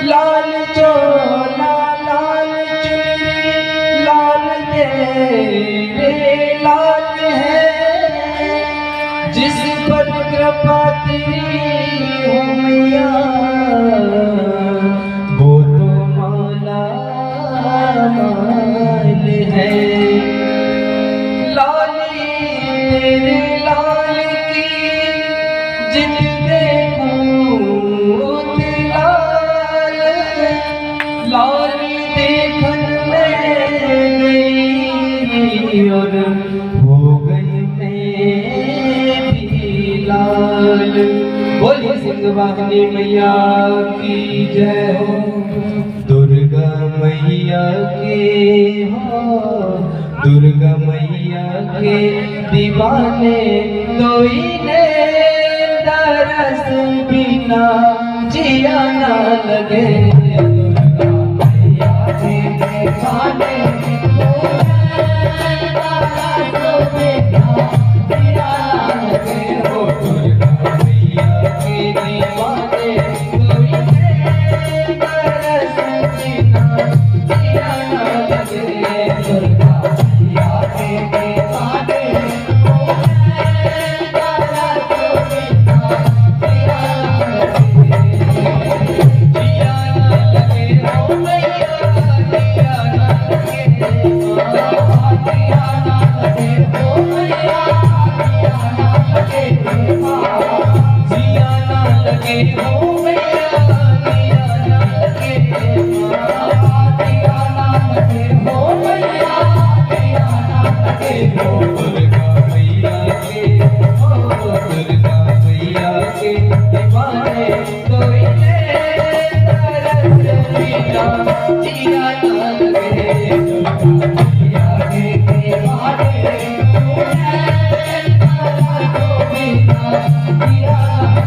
लाल चोला लाल चुनरी लाल तेरे लाल है, जिस पर कृपा तेरी हो मैया वो तो माला माल है। लाली तेरे लाल की जित देखूं लाल, लाली देखन में गई और हो गई मैं भी लाल। बोलिए सिंह वाहिनी मैया की जय हो, दुर्गा मैया के हो, दुर्गा मैया के दीवाने कोई ने दरस बिना जिया ना लगे। दुर्गा मैया के दीवाने Yeah.